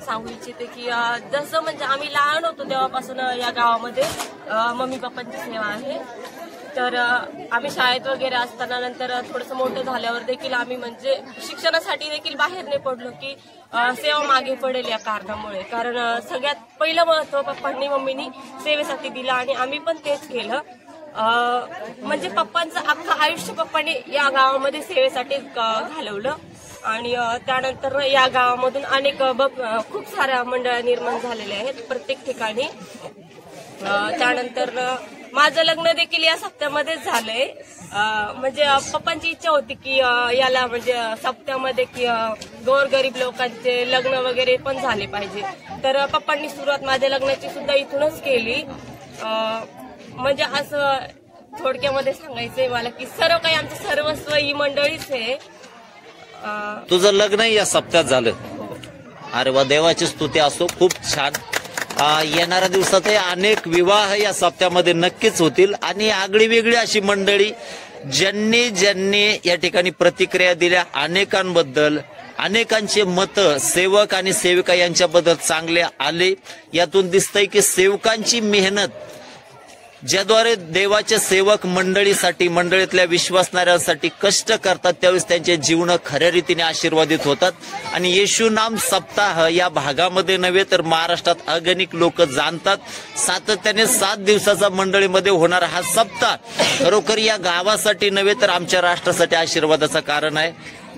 सांगू इच्छिते की जसं म्हणजे आम्ही लहान होतो तेव्हापासून या गावामध्ये मम्मी पप्पांची सेवा आहे. तर आम्ही शाळेत वगैरे असताना नंतर थोडंसं मोठं झाल्यावर देखील आम्ही म्हणजे शिक्षणासाठी देखील बाहेर नाही पडलो की सेवा मागे पडेल या कारणामुळे. कारण सगळ्यात पहिलं महत्व पप्पांनी मम्मीनी सेवेसाठी दिलं आणि आम्ही पण तेच केलं. म्हणजे पप्पांचं अख्खं आयुष्य पप्पांनी या गावामध्ये सेवेसाठी घालवलं आणि त्यानंतर या गावामधून अनेक खूप साऱ्या मंडळा निर्माण झालेल्या आहेत प्रत्येक ठिकाणी. त्यानंतर माझं लग्न देखील या सप्त्यामध्येच झालंय. म्हणजे पप्पांची इच्छा होती की याला म्हणजे सप्त्यामध्ये की गोरगरीब लोकांचे लग्न वगैरे पण झाले पाहिजे. तर पप्पांनी सुरुवात माझ्या लग्नाची सुद्धा इथूनच केली. म्हणजे असं थोडक्यामध्ये सांगायचंय मला की सर्व काही आमचं सर्वस्व ही मंडळीच आहे. तुझं लग्न या सप्त्यात झालं. अरे वा, देवाची स्तुती असो, खूप छान. येणाऱ्या दिवसात अनेक विवाह या सप्त्यामध्ये नक्कीच होतील आणि आगळी वेगळी अशी मंडळी ज्यांनी या ठिकाणी प्रतिक्रिया दिल्या अनेकांबद्दल, अनेकांचे मत सेवक आणि सेविका यांच्याबद्दल चांगले आले. यातून दिसतंय की सेवकांची मेहनत ज्याद्वारे देवाचे सेवक मंडळीतल्या विश्वासणाऱ्यांसाठी कष्ट करतात त्यावेळेस त्यांचे जीवन खऱ्या रीतीने आशीर्वादित होतात. आणि येशू नाम सप्ताह या भागामध्ये नव्हे तर महाराष्ट्रात अगणिक लोक जाणतात. सातत्याने 7 दिवसाचा मंडळीमध्ये होणारा हा सप्ताह खरोखर या गावासाठी नव्हे तर आमच्या राष्ट्रासाठी आशीर्वादाचं कारण आहे.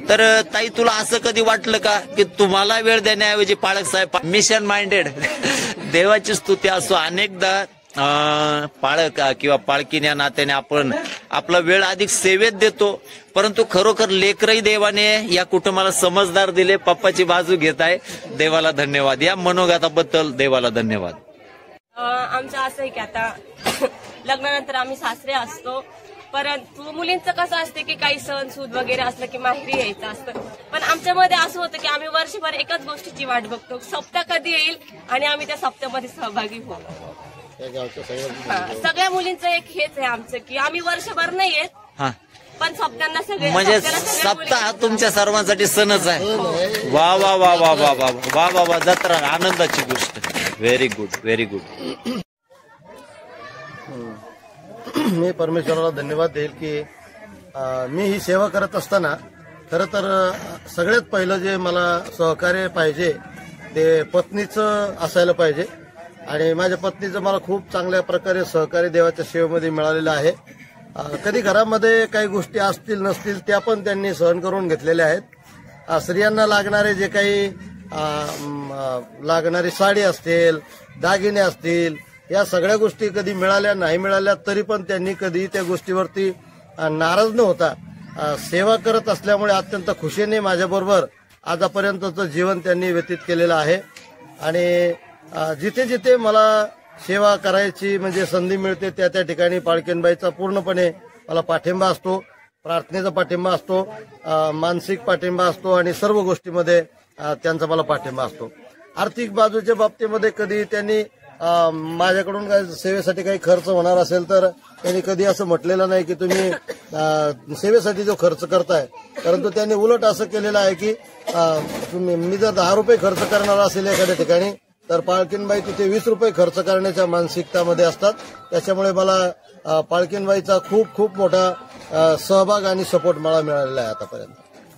तर ताई, तुला असं कधी वाटलं का की तुम्हाला वेळ देण्याऐवजी पाळक साहेब मिशन माइंडेड देवाची स्तुती असो, अनेकदा पाळक किंवा पाळकीन या नात्याने आपण आपला वेळ अधिक सेवेत देतो, परंतु खरोखर लेकरही देवाने या कुटुंबाला समजदार दिले, पप्पाची बाजू घेत आहे. देवाला धन्यवाद. या मनोगताबद्दल देवाला धन्यवाद. आमचं असं आहे की आता लग्नानंतर आम्ही सासरे असतो, परंतु मुलींचं कसं असते की काही सण सूद वगैरे असलं की माहेरी यायचं असतं. पण आमच्यामध्ये असं होतं की आम्ही वर्षभर एकाच गोष्टीची वाट बघतो, सप्ताह कधी येईल आणि आम्ही त्या सप्त्यामध्ये सहभागी होऊ. सगळ्या मुलींचं एक हेच आहे आमचं की आम्ही वर्षभर नाही येत पण सप्त्यांना सगळे म्हणजे सप्ताह हा तुमच्या सर्वांसाठी सणच आहे. वा वा वा वा वा वा वा वा वा, जत्रा आनंदाची गोष्ट. Very good, very good. मी परमेश्वराला धन्यवाद देईल की मी ही सेवा करत असताना खरं तर सगळ्यात पहिलं जे मला सहकार्य पाहिजे ते पत्नीचं असायला पाहिजे. आणि माझ्या पत्नीचं मला खूप चांगल्या प्रकारे सहकार्य देवाच्या सेवेमध्ये मिळालेलं आहे. कधी घरामध्ये काही गोष्टी असतील नसतील त्या पण त्यांनी सहन करून घेतलेल्या आहेत. स्त्रियांना लागणारे जे काही लागणारी साडी असतील, दागिने असतील, या सगळ्या गोष्टी कधी मिळाल्या नाही मिळाल्या तरी पण त्यांनी कधी त्या गोष्टीवरती नाराज न होता सेवा करत असल्यामुळे अत्यंत खुशीने माझ्याबरोबर आजपर्यंतचं जीवन त्यांनी व्यतीत केलेलं आहे. आणि जिथे जिथे मला सेवा करायची म्हणजे संधी मिळते त्या त्या ठिकाणी पाळकीनबाईचा पूर्णपणे मला पाठिंबा असतो, प्रार्थनेचा पाठिंबा असतो, मानसिक पाठिंबा असतो आणि सर्व गोष्टीमध्ये त्यांचा मला पाठिंबा असतो. आर्थिक बाजूच्या बाबतीमध्ये कधी त्यांनी माझ्याकडून काय सेवेसाठी काही खर्च होणार असेल तर त्यांनी कधी असं म्हटलेलं नाही की तुम्ही सेवेसाठी जो खर्च करताय, परंतु त्यांनी उलट असं केलेलं आहे की मी जर 10 रुपये खर्च करणार असेल एखाद्या ठिकाणी तर पाळकीनबाई तिथे 20 रुपये खर्च करण्याच्या मानसिकतामध्ये असतात. त्याच्यामुळे मला पाळकीनबाईचा खूप खूप मोठा सहभाग आणि सपोर्ट मला मिळालेला आहे आतापर्यंत.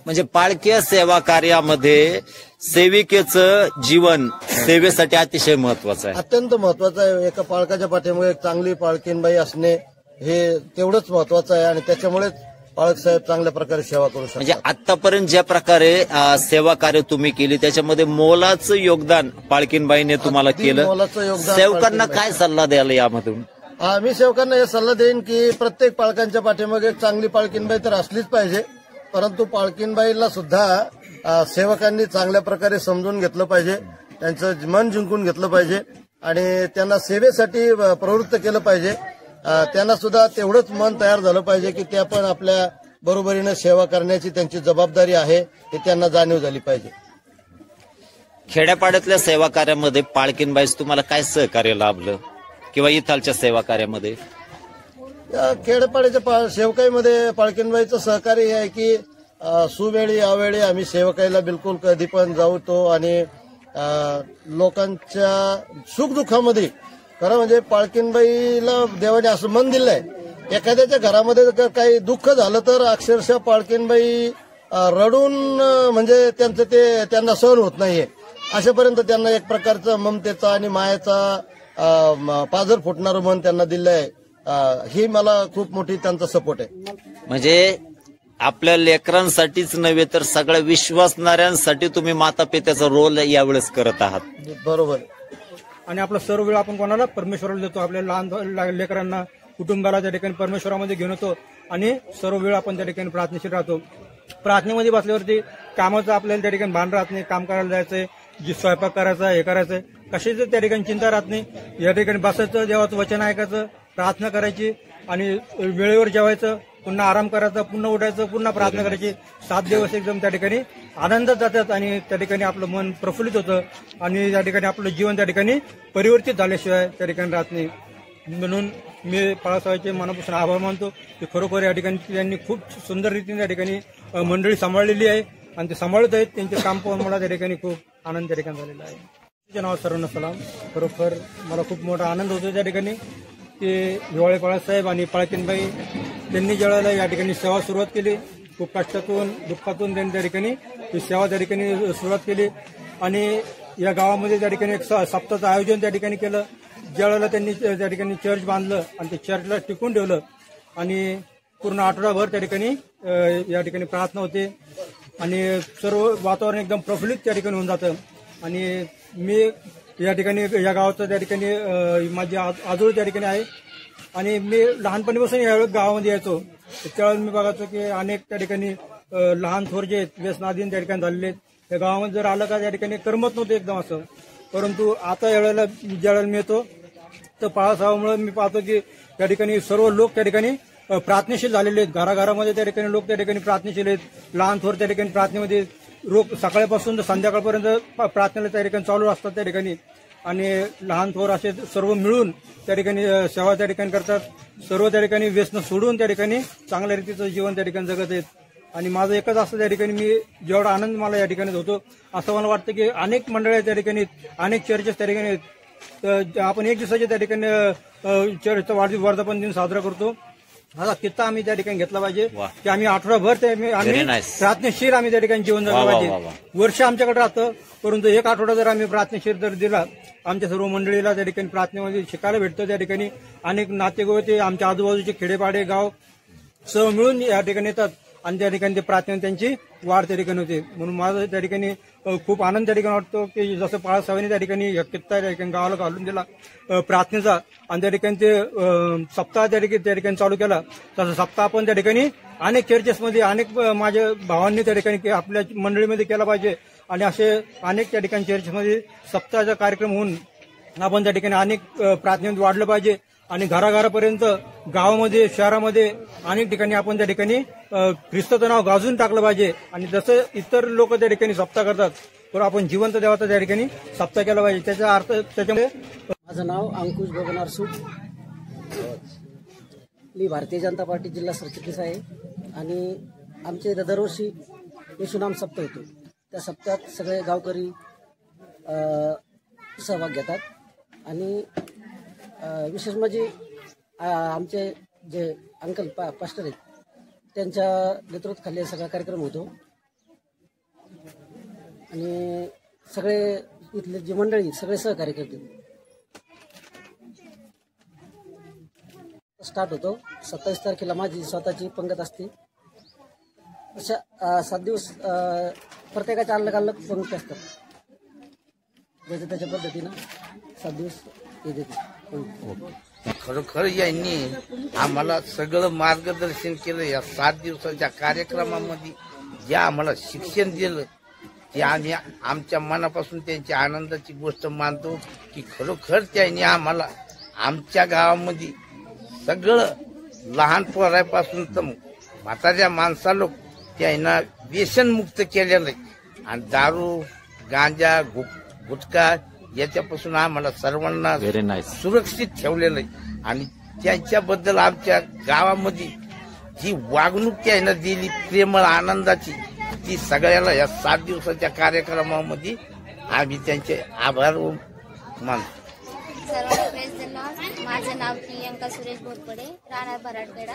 म्हणजे पाळकीय सेवा कार्यामध्ये सेविकेचं जीवन सेवेसाठी अतिशय महत्वाचं आहे, अत्यंत महत्वाचं आहे. एका पाळकाच्या पाठीमागे एक चांगली पाळकीनबाई असणे हे तेवढंच महत्वाचं आहे आणि त्याच्यामुळेच पाळक साहेब चांगल्या प्रकारे सेवा करू म्हणजे शकतात. आतापर्यंत ज्या प्रकारे सेवा कार्य तुम्ही केली त्याच्यामध्ये मोलाचं योगदान पाळकीनबाईने तुम्हाला अगदी केलं. मोलाचं योगदान सेवकांना पाळकीनबाई. काय सल्ला द्याल यामधून? मी सेवकांना हे सल्ला देईन की प्रत्येक पालकांच्या पाठीमागे एक चांगली पाळकीनबाई तर असलीच पाहिजे, परंतु पाळकीनबाईला सुद्धा सेवकांनी चांगल्या प्रकारे समजून घेतलं पाहिजे, त्यांचं मन जिंकून घेतलं पाहिजे आणि त्यांना सेवेसाठी प्रवृत्त केलं पाहिजे. त्यांना सुद्धा तेवढंच मन तयार झालं पाहिजे की त्या पण आपल्या बरोबरीनं सेवा करण्याची त्यांची जबाबदारी आहे हे त्यांना जाणीव झाली पाहिजे. खेड्यापाड्यातल्या सेवा कार्यामध्ये पाळकीनबाईस तुम्हाला काय सहकार्य लाभलं किंवा इथालच्या सेवा कार्यामध्ये? या खेड्यापाड्याच्या सेवकाईमध्ये पाळकीनबाईचं सहकार्य हे आहे की सुवेळी यावेळी आम्ही सेवकाईला बिलकुल कधी पण जाऊतो आणि लोकांच्या सुखदुःखामध्ये खरं म्हणजे पाळकीनबाईला देवाने असं मन दिलंय. एखाद्याच्या घरामध्ये जर काही दुःख झालं तर अक्षरशः पाळकीनबाई रडून म्हणजे त्यांचं ते त्यांना सहन होत नाहीये, अशापर्यंत त्यांना एक प्रकारचं ममतेचा आणि मायाचा पाझर फुटणारं मन त्यांना दिलंय. ही मला खूप मोठी त्यांचा सपोर्ट आहे. म्हणजे आपल्या लेकरांसाठीच नव्हे तर सगळ्या विश्वासणाऱ्यांसाठी तुम्ही माता पित्याचा रोल यावेळेस करत आहात. बरोबर. आणि आपला सर्व वेळ आपण कोणाला परमेश्वराला देतो, आपल्या लहान लेकरांना कुटुंबाला त्या ठिकाणी परमेश्वरामध्ये घेऊन येतो आणि सर्व वेळ आपण त्या ठिकाणी प्रार्थनेशील राहतो. प्रार्थनेमध्ये बसल्यावरती कामाचं आपल्याला त्या ठिकाणी भान राहत नाही, काम करायला जायचंय, जी स्वयंपाक करायचा हे करायचंय, कशाचं त्या ठिकाणी चिंता राहत नाही. या ठिकाणी बसायचं, देवाचं वचन ऐकायचं, प्रार्थना करायची आणि वेळेवर जेवायचं, पुन्हा आराम करायचा, पुन्हा उठायचं, पुन्हा प्रार्थना करायची. 7 दिवस एकदम त्या ठिकाणी आनंदात जातात आणि त्या ठिकाणी आपलं मन प्रफुल्लित होतं आणि त्या ठिकाणी आपलं जीवन त्या ठिकाणी परिवर्तित झाल्याशिवाय त्या ठिकाणी राहत नाही. म्हणून मी बाळासाहेबांचे मनापासून आभार मानतो की खरोखर या ठिकाणी त्यांनी खूप सुंदर रीतीने त्या ठिकाणी मंडळी सांभाळलेली आहे आणि ते सांभाळत आहेत. त्यांचे काम पाहून मला त्या ठिकाणी खूप आनंद त्या ठिकाणी झालेला आहे. तुझे नाव सर्वांना सलाम. खरोखर मला खूप मोठा आनंद होतो त्या ठिकाणी की हिवाळे बाळासाहेब आणि पाळकीनबाई त्यांनी ज्यावेळेला या ठिकाणी सेवा सुरुवात केली, खूप कष्टातून दुःखातून त्यांनी त्या ठिकाणी ही सेवा त्या ठिकाणी सुरुवात केली आणि या गावामध्ये त्या ठिकाणी एक सप्ताहाचं आयोजन त्या ठिकाणी केलं. ज्यावेळेला त्यांनी त्या ठिकाणी चर्च बांधलं आणि ते चर्चला टिकून ठेवलं आणि पूर्ण आठवडाभर त्या ठिकाणी या ठिकाणी प्रार्थना होते आणि सर्व वातावरण एकदम प्रफुल्लित त्या ठिकाणी होऊन जातं. आणि मी या ठिकाणी या गावाचं त्या ठिकाणी माझी आजोळ त्या ठिकाणी आहे आणि मी लहानपणीपासून यावेळी गावामध्ये यायचो. त्यावेळेस मी बघायचो की अनेक त्या ठिकाणी लहान थोर जे आहेत व्यसनाधीन त्या ठिकाणी झालेले आहेत. त्या गावामध्ये जर आलं का त्या ठिकाणी करमत नव्हतं एकदम असं. परंतु आता यावेळेला ज्यावेळेला मी येतो तर बाळासाहेबांमुळे मी पाहतो की त्या ठिकाणी सर्व लोक त्या ठिकाणी प्रार्थनेशील झालेले आहेत. घराघरामध्ये त्या ठिकाणी लोक त्या ठिकाणी प्रार्थनेशील आहेत. लहान थोर त्या ठिकाणी प्रार्थनेमध्ये रोग सकाळपासून तर संध्याकाळपर्यंत प्रार्थनेला त्या ठिकाणी चालू असतात त्या ठिकाणी आणि लहान थोर असे सर्व मिळून त्या ठिकाणी सेवा त्या ठिकाणी करतात. सर्व त्या ठिकाणी व्यसन सोडून त्या ठिकाणी चांगल्या रीतीचं जीवन त्या ठिकाणी जगत आहेत. आणि माझं एकच असतं त्या ठिकाणी मी जेवढा आनंद मला या ठिकाणी होतो असं मला वाटतं की अनेक मंडळी त्या ठिकाणी अनेक चर्चेस त्या ठिकाणी आहेत. तर आपण एक दिवसाच्या त्या ठिकाणी चर्चचा वर्धापन दिन साजरा करतो. हा कित्ता आम्ही त्या ठिकाणी घेतला पाहिजे की आम्ही आठवडाभर आम्ही प्रार्थनेशीर आम्ही त्या ठिकाणी जीवन जगलं पाहिजे. वर्ष आमच्याकडे राहतं परंतु एक आठवडा जर आम्ही प्रार्थनेशीर जर दिला आमच्या सर्व मंडळीला त्या ठिकाणी प्रार्थनेमध्ये शिकायला भेटतं. त्या ठिकाणी अनेक नातेगोते आमच्या आजूबाजूचे खेडेपाडे गाव सर्व मिळून या ठिकाणी येतात आणि त्या ठिकाणी ते प्रार्थना त्यांची वाढ त्या ठिकाणी होते. म्हणून माझं त्या ठिकाणी खूप आनंद त्या ठिकाणी वाटतो की जसं बाळासाहेबांनी त्या ठिकाणी कित्ता त्या ठिकाणी गावाला घालून दिला प्रार्थनेचा आणि त्या ठिकाणी ते सप्ताह त्या ठिकाणी चालू केला तसं सप्ताह आपण त्या ठिकाणी अनेक चर्चेसमध्ये अनेक माझ्या भावांनी त्या ठिकाणी आपल्या मंडळीमध्ये केला पाहिजे आणि असे अनेक त्या ठिकाणी चर्चमध्ये सप्ताहाचा कार्यक्रम होऊन आपण त्या ठिकाणी अनेक प्रार्थनेमध्ये वाढलं पाहिजे आणि घराघरापर्यंत गावामध्ये शहरामध्ये अनेक ठिकाणी आपण त्या ठिकाणी ख्रिस्ताचं नाव गाजून टाकलं पाहिजे. आणि जसं इतर लोक त्या ठिकाणी सप्ताह करतात तर आपण जिवंत देवाचा त्या ठिकाणी सप्ताह केला पाहिजे. त्याचा अर्थ त्याच्यामुळे माझं नाव अंकुश बबनार सूट. मी भारतीय जनता पार्टी जिल्हा सरचिटणीस आहे आणि आमच्या इथं दरवर्षी येशूनाम सप्ताह होतो. त्या सप्ताहात सगळे गावकरी सहभाग घेतात आणि विशेष म्हणजे आमचे जे अंकल पास्टर आहेत त्यांच्या नेतृत्वाखाली सगळा कार्यक्रम होतो आणि सगळे इथले जे मंडळी सगळे सहकार्य करतील. स्टार्ट होतो 27 तारखेला माझी स्वतःची पंगत असते अशा 7 दिवस प्रत्येकाच्या अलग अलग पंक्ती असतात, ज्याच्या त्याच्या पद्धतीनं 7 दिवस हे देते. खरोखर यांनी आम्हाला सगळं मार्गदर्शन केलं. या 7 दिवसाच्या कार्यक्रमामध्ये जे आम्हाला शिक्षण दिलं ते आम्ही आमच्या मनापासून त्यांची आनंदाची गोष्ट मानतो की खरोखर त्यांनी आम्हाला आमच्या गावामध्ये सगळं लहान पोरापासून तर म्हाताऱ्या माणसाला त्यांना व्यसनमुक्त केलेलं आहे. आणि दारू, गांजा, गुटखा याच्यापासून आम्हाला सर्वांना व्हेरी नाईस सुरक्षित ठेवलेलं आहे. आणि त्यांच्याबद्दल आमच्या गावामध्ये जी वागणूक त्यांना दिली प्रेमळ आनंदाची, ती सगळ्याला या 7 दिवसाच्या कार्यक्रमामध्ये आम्ही त्यांचे आभार मानतो. सर्वांना प्रेस दिला. माझं नाव प्रियंका सुरेश बोरपडे, राहणार भराडखेडा.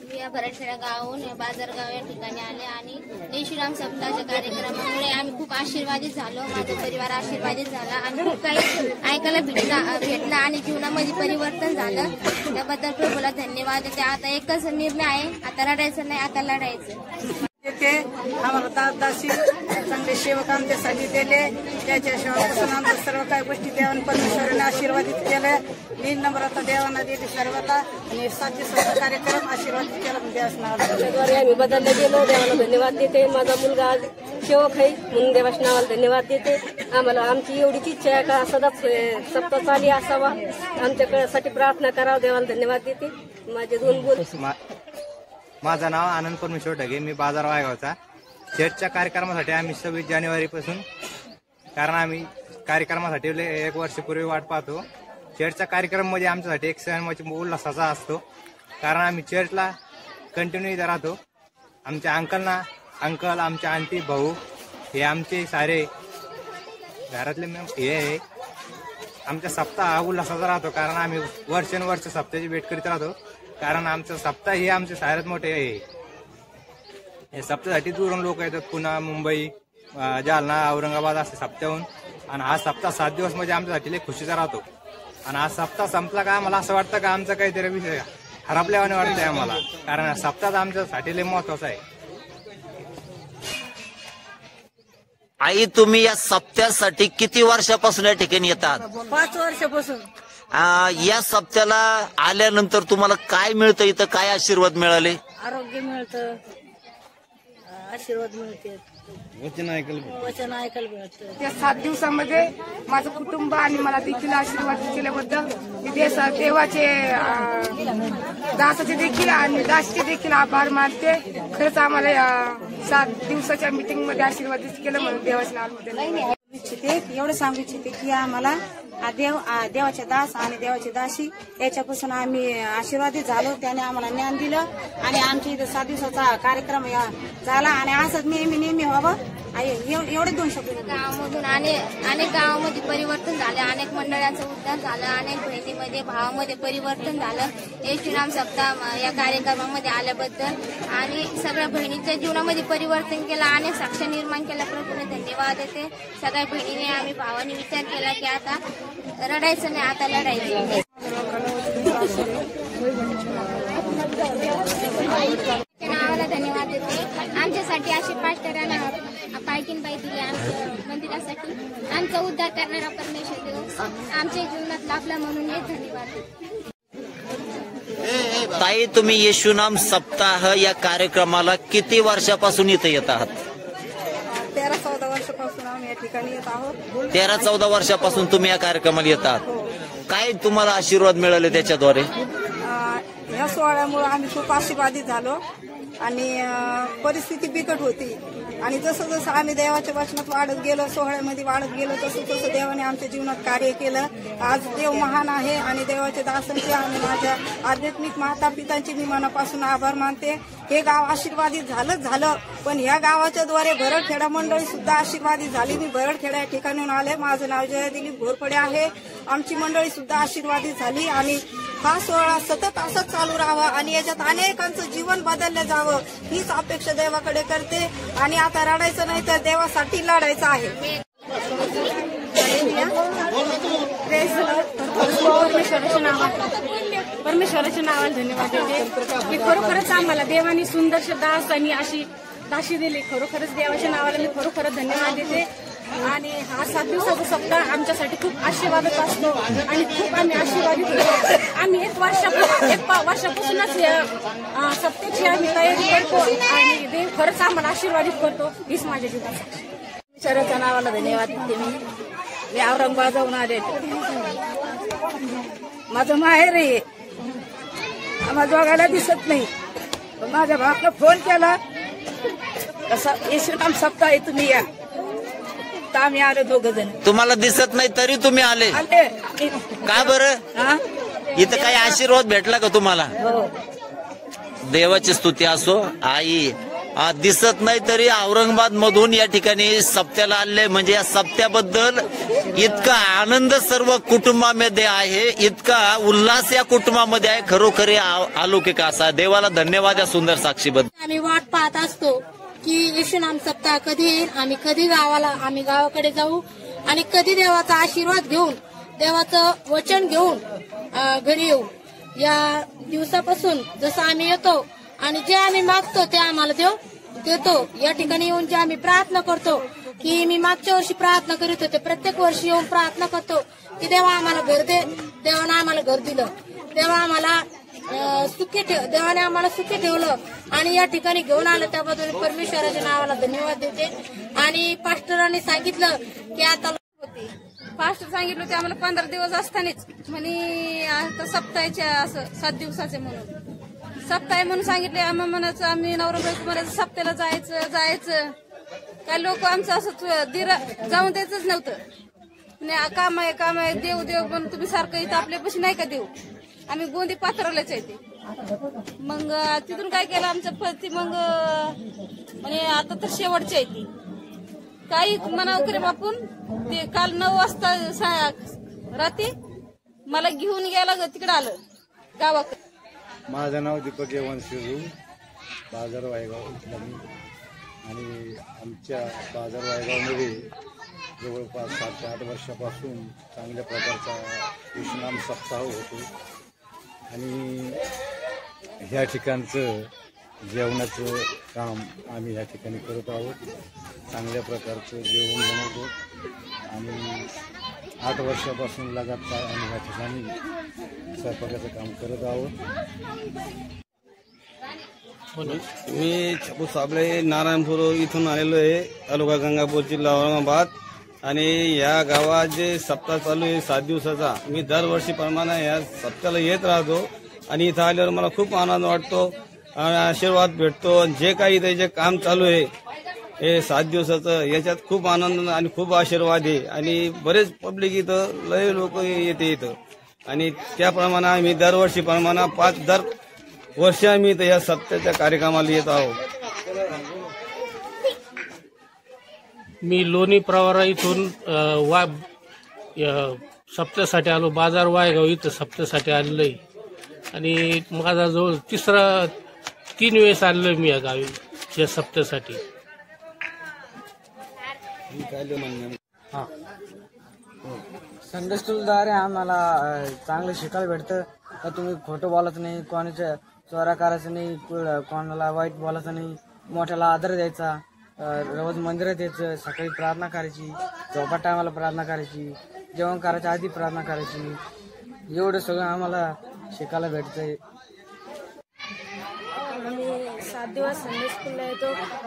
मी या भराडखेडा गावाहून बाजारगाव या ठिकाणी आले आणि जयश्रीराम सप्ताहाच्या कार्यक्रमामुळे आम्ही खूप आशीर्वादित झालो. माझा परिवार आशीर्वादित झाला आणि खूप काही ऐकायला भेटलं आणि जीवनामध्ये परिवर्तन झालं. त्याबद्दल प्रभूला धन्यवाद देते. आता एकच निर्णय आहे, आता रडायचं नाही, आता लढायचं. ते आम्हाला दासदासी चांगले सेवक आमच्यासाठी दिले. त्याच्या सेवापासून आमच्या सर्व काही गोष्टी देवाने परमेश्वराने आशीर्वादित केलं. नील नम्रता देवांना दिली सर्वता आणि 7 दिवसाचा कार्यक्रम आशीर्वादित केला म्हणजे असणार. त्याद्वारे आम्ही बदलले गेलो. देवाला धन्यवाद देते. माझा मुलगा आज सेवक आहे म्हणून देवाच्या नावाला धन्यवाद देते. आम्हाला आमची एवढीच इच्छा आहे का सदाच सप्ताह चाली असावा. आमच्याकडे प्रार्थना करावं. देवाला धन्यवाद देते. माझे 2 बोल. माझं नाव आनंद परमेश्वर ढगे, मी बाजार वायगावचा. चर्चच्या कार्यक्रमासाठी आम्ही 26 जानेवारीपासून, कारण आम्ही कार्यक्रमासाठी 1 वर्षापूर्वी वाट पाहतो. चर्चचा कार्यक्रममध्ये आमच्यासाठी एक सण उल्हासाचा असतो, कारण आम्ही चर्चला कंटिन्यू इथं राहतो. आमच्या अंकल, आमच्या आंटी, भाऊ हे आमचे सारे घरातले हे आहे. आमचा सप्ताह हा उल्हासाचा राहतो, कारण आम्ही वर्षानुवर्ष सप्ताहाची भेट करीत राहतो. कारण आमचं सप्ताह हे आमचे साऱ्यात मोठे आहे. हे सप्ताहासाठी दुरून लोक येतात, पुणे, मुंबई, जालना, औरंगाबाद असे सप्ताहून. आणि हा सप्ताह 7 दिवस म्हणजे आमच्यासाठी लई खुशीचा राहतो. आणि हा सप्ताह संपला का आम्हाला असं वाटतं का आमचा काहीतरी विषय हरपल्यावाने वाटतंय आम्हाला, कारण हा सप्ताह आमच्यासाठी लई महत्वाचा आहे. आई, तुम्ही या सप्त्यासाठी किती वर्षापासून या ठिकाणी येतात? 5 वर्षापासून. या सप्त्याला आल्यानंतर तुम्हाला काय मिळतं? इथं काय आशीर्वाद मिळाले? आरोग्य मिळतं, आशीर्वाद मिळते, वचन ऐकायला मिळतं. त्या 7 दिवसामध्ये माझं कुटुंब आणि मला देखील आशीर्वाद केल्याबद्दल मी देवाचे दासाचे देखील आणि दासचे देखील आभार मानते. खरंच आम्हाला या 7 दिवसाच्या मीटिंग मध्ये आशीर्वादित केलं म्हणून देवाच्या नावामध्ये एवढं सांगू इच्छिते की आम्हाला देवाचे दास आणि देवाची दासी याच्यापासून आम्ही आशीर्वादित झालो. त्याने आम्हाला ज्ञान दिलं आणि आमच्या इथं 7 दिवसाचा कार्यक्रम झाला आणि असंच नेहमी व्हावं. एवढे 2 शब्द. गावामधून अनेक गावामध्ये परिवर्तन झालं, अनेक मंडळांचं उद्धार झालं, अनेक बहिणीमध्ये भावामध्ये परिवर्तन झालं. जयश्रीराम सप्ताह या कार्यक्रमामध्ये आल्याबद्दल आणि सगळ्या बहिणीच्या जीवनामध्ये परिवर्तन केलं, अनेक साक्ष निर्माण केल्याप्रमाणे धन्यवाद देते. सगळ्या बहिणीने आम्ही भावाने विचार केला की आता रडायचं नाही, आता लढायचं. नावाला धन्यवाद देते. आमच्यासाठी अशी पास्टरांना पालखीनबाई दिली आमच्या मंदिरासाठी. आमचा उद्धार करणारा परमेश्वर देव आमच्या जीवनात लाभला म्हणून हे धन्यवाद. ताई, तुम्ही येशूनाम सप्ताह या कार्यक्रमाला किती वर्षापासून इथं येत आहात? 13-14 वर्षापासून आम्ही या ठिकाणी येत आहोत. 13-14 वर्षापासून तुम्ही या कार्यक्रमाला येत आहात. काय तुम्हाला आशीर्वाद मिळाले त्याच्याद्वारे? ह्या सोहळ्यामुळे आम्ही खूप आशीर्वादित झालो आणि परिस्थिती बिकट होती आणि जसं जसं आम्ही देवाच्या वचनात वाढत गेलो, सोहळ्यामध्ये वाढत गेलो, तसं तसं देवाने आमच्या जीवनात कार्य केलं. आज देव महान आहे आणि देवाच्या दासांचे आणि माझ्या आध्यात्मिक माता पितांचे मी मनापासून आभार मानते. हे गाव आशीर्वादित झालं, पण ह्या गावाच्या द्वारे भरडखेडा मंडळी सुद्धा आशीर्वादित झाली. मी भरडखेडा या ठिकाणून आले. माझं नाव जय दिलीप घोरपडे आहे. आमची मंडळी सुद्धा आशीर्वादित झाली आणि हा सोहळा सतत असंच चालू राहावा आणि याच्यात अनेकांचं जीवन बदललं जावं हीच अपेक्षा देवाकडे करते. आणि आता रडायचं नाही तर देवासाठी लढायचं आहे. परमेश्वराच्या नावाला धन्यवाद देते की खरोखरच आम्हाला देवानी सुंदरशा दास आणि अशी दाशी दिली. खरोखरच देवाच्या नावाला मी खरोखरच धन्यवाद देते. आणि हा 7 दिवसाचा सप्ताह आमच्यासाठी खूप आशीर्वादक असतो आणि खूप आम्ही आशीर्वादित होतो. आम्ही एक वर्षापासूनच या सप्त्याची आम्ही तयारी करतो आणि देव खरंच आम्हाला आशीर्वादित करतो. हीच माझ्या जीवनाचा. ईश्वराच्या नावाला धन्यवाद देते. मी औरंगाबाद जाऊन आले. माझं माहेर आहे. आम्हाला बघायला दिसत नाही. माझ्या भावाला फोन केला कसा येशूनाम सप्ताह आहे तुम्ही या. तर आम्ही आलो 2 जण. तुम्हाला दिसत नाही तरी तुम्ही आले का बरं? इथं काही आशीर्वाद भेटला का तुम्हाला? देवाची स्तुती असो. आई दिसत नाही तरी औरंगाबाद मधून या ठिकाणी सप्त्याला आले म्हणजे या सप्त्याबद्दल इतका आनंद सर्व कुटुंबामध्ये आहे, इतका उल्हास या कुटुंबामध्ये आहे. खरोखर अलौकिक असा देवाला धन्यवाद या सुंदर साक्षीबद्दल. आम्ही वाट पाहत असतो की येशूनाम सप्ताह कधी येईल, आम्ही कधी आम्ही गावाकडे जाऊ आणि कधी देवाचा आशीर्वाद घेऊन देवाचं वचन घेऊन घरी येऊ. या दिवसापासून जसं आम्ही येतो आणि जे आम्ही मागतो ते आम्हाला देव देतो. या ठिकाणी येऊन जे आम्ही प्रार्थना करतो की मी मागच्या वर्षी प्रार्थना करीत होते, प्रत्येक वर्षी येऊन प्रार्थना करतो की देवा आम्हाला घर दे. देवानं आम्हाला घर दिलं. देवा आम्हाला देवाने आम्हाला सुखी ठेवलं आणि या ठिकाणी घेऊन आलं. त्याबद्दल परमेश्वराच्या नावाला धन्यवाद देते. आणि पास्टरांनी सांगितलं की आता पास्टर सांगितलं होते आम्हाला 15 दिवस असतानाच म्हणे आता सप्ताहाच्या असं 7 दिवसाचे म्हणून सप्ताह म्हणून सांगितले. आम्ही म्हणायचं आम्ही नवरा बायको म्हणायचं सप्त्याला जायचं. काही लोक आमचं असं जाऊन द्यायचंच नव्हतं. काम आहे देव म्हणून तुम्ही सारखं इथं आपल्यापाशी नाही का देऊ. आम्ही गोंदी पाथरवल्याच आहे ते. मग तिथून काय केलं आमचं पती मग म्हणे आता तर शेवटची आहे ती काही म्हणावं करे बापून. ते काल 9 वाजता रात्री मला घेऊन गेला तिकडे आलं गावाकडे. माझं नाव दीपक येवनशिरू, बाजार वायगाव इथला मी. आणि आमच्या बाजार वायगावमध्ये जवळपास 7 ते 8 वर्षापासून चांगल्या प्रकारचा येशूनाम सप्ताह होतो. आणि ह्या ठिकाणचं जेवणाचं काम आम्ही ह्या ठिकाणी करत आहोत. चांगल्या प्रकारचं जेवण बनवतो आणि 8 वर्षापासून लगातार आम्ही ह्या ठिकाणी स्वयंपाकाचं काम करत आहोत. मी छपू साबळे नारायणपूर इथून आलेलो आहे, तालुका गंगापूर, जिल्हा औरंगाबाद. आणि या गावात जे सप्ताह चालू आहे 7 दिवसाचा, मी दरवर्षीप्रमाणे या सप्त्याला येत राहतो. आणि इथं आल्यावर मला खूप आनंद वाटतो, आशीर्वाद भेटतो. जे काही इथे जे काम चालू आहे हे 7 दिवसाचं याच्यात खूप आनंद आणि खूप आशीर्वाद आहे. आणि बरेच पब्लिक इथं लय लोक येते इथं. आणि त्याप्रमाणे आम्ही दरवर्षीप्रमाणे 5 वर्ष आम्ही इथं या सप्त्याच्या कार्यक्रमाला येत आहोत. मी लोणी प्रवारा इथून सप्त्यासाठी आलो. बाजार वायगाव इथं सप्त्यासाठी आलेलो आहे. आणि माझा जवळ 3 वेळेस आलेलो मी या गावी या सप्त्यासाठी. संडे स्कूलद्वारे आम्हाला चांगलं शिकायला भेटतं. का तुम्ही खोटं बोलायचं नाही, कोणाच्या चोऱ्या करायचं नाही, कोणाला वाईट बोलायचं नाही, मोठ्याला आदर द्यायचा, रोज मंदिरात यायचं, सकाळी प्रार्थना करायची, झोपा टायमाला प्रार्थना करायची, जेवण करायच्या आधी प्रार्थना करायची. एवढं सगळं आम्हाला शिकायला भेटतंय. आम्ही 7 दिवस संडे स्कूलला येतो.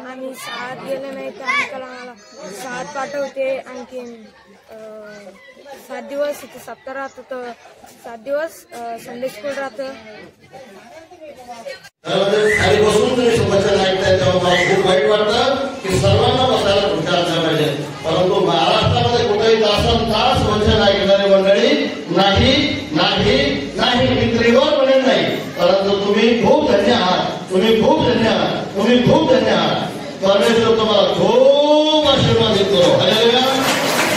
आम्ही शाळेत गेले नाही तर अंकल आम्हाला शाळेत पाठवते. आणखी 7 दिवस इथे सप्ताह राहतो तर 7 दिवस संडे स्कूल राहतं. खाली बसून तुम्ही वचन ऐकताय तेव्हा मला खूप वाईट वाटतं की सर्वांना बसायला खुर्च्या असल्या पाहिजे. परंतु महाराष्ट्रामध्ये कुठेही तासन-तास वचन ऐकणारी मंडळी नाही नाही नाही. मी त्रिवार म्हणेन नाही, परंतु तुम्ही खूप धन्य आहात. तुम्ही खूप धन्य आहात. तुम्ही खूप धन्य आहात. परमेश्वर तुम्हाला खूप आशीर्वाद देतो.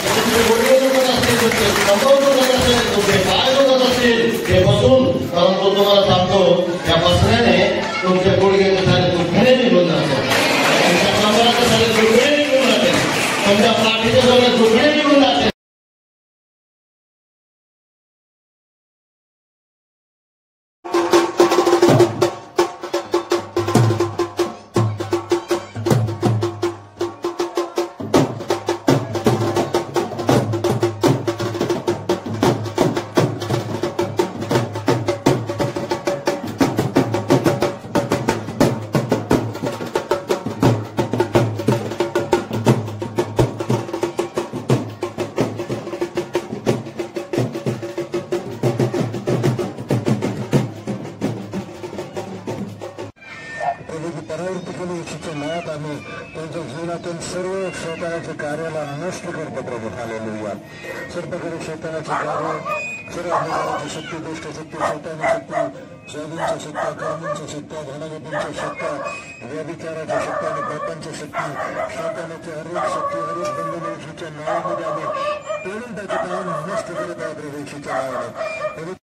तुमचे गुडघे दुखत असतील, तुमचे कंबर दुखत असेल, तुमचे पाय दुखत असतील हे बसून, परंतु तुम्हाला सांगतो या बसण्याने तुमचे गुडघे दुखणे निघून जातात. तुमच्या कंबराच्या सारे दुखणे निघून जाते. तुमच्या पाठीच्या सगळे दुखणे निघून जाते. सर्व शैतानाच्या कार्याला नष्ट करतो प्रभू. हालेलुया. सर्वकडे शैतानाचे कार्य, सर्व अंधकाराची शक्ती, दुष्ट शक्ती, शैतानी शक्ती, जादूंच्या शक्त्या, कर्मांच्या शक्त्या, धनागतींच्या शक्त्या, व्यभिचाराच्या शक्त्या आणि पापांच्या शक्ती, शैतानाच्या हरेक शक्ती, हरेक बंधन येशूच्या नावामध्ये आम्ही तोडून टाकत आहोत, नष्ट करत आहोत प्रभू येशूच्या नावाने.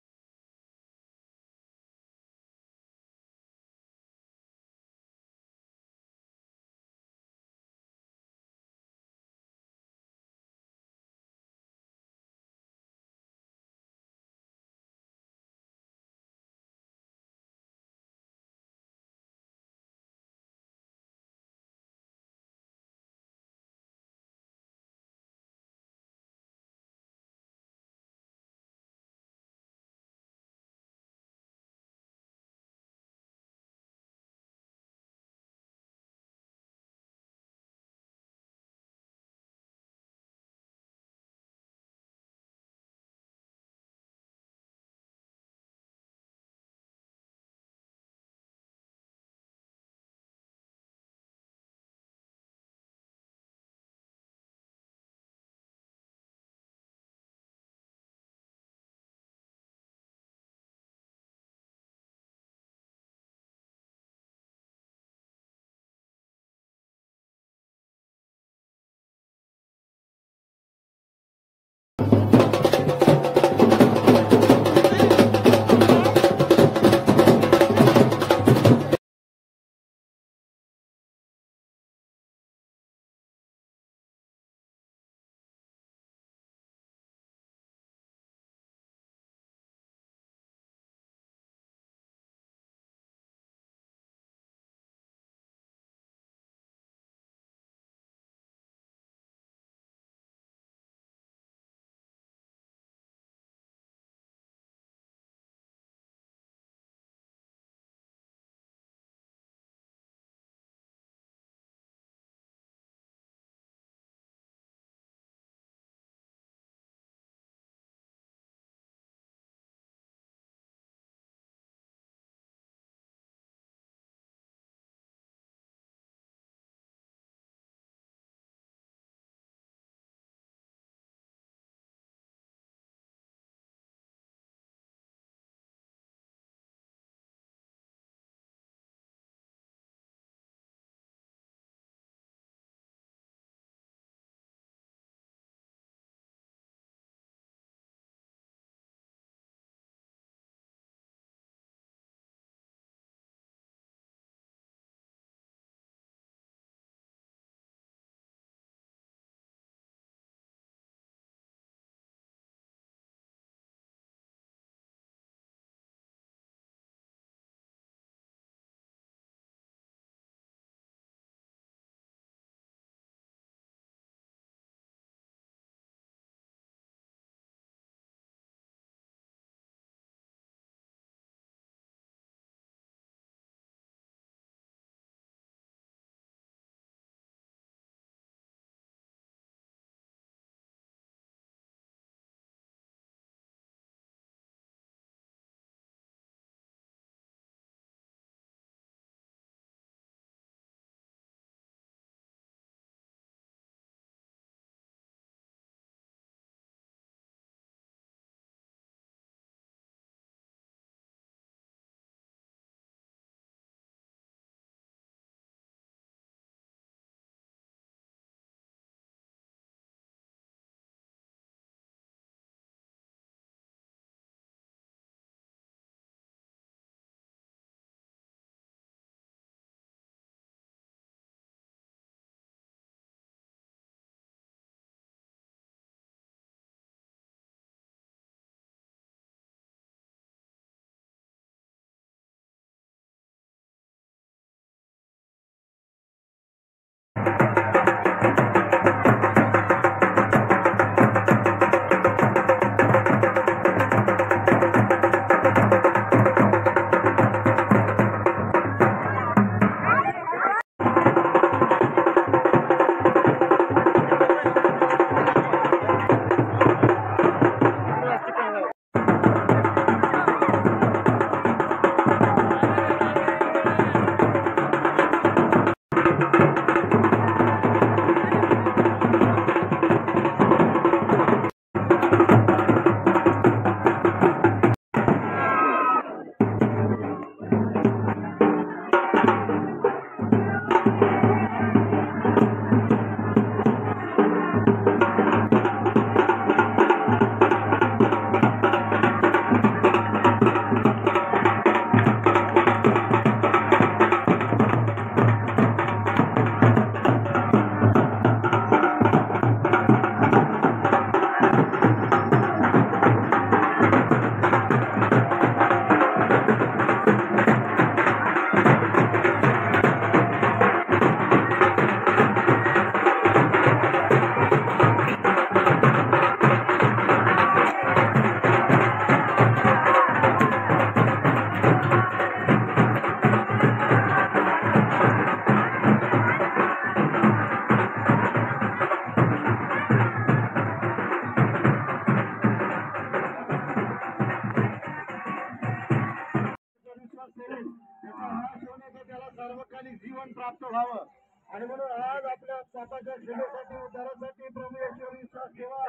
आणि म्हणून आज आपल्या पापाच्या क्षमेसाठी उद्धारासाठी प्रभू येशूवर विश्वास ठेवा.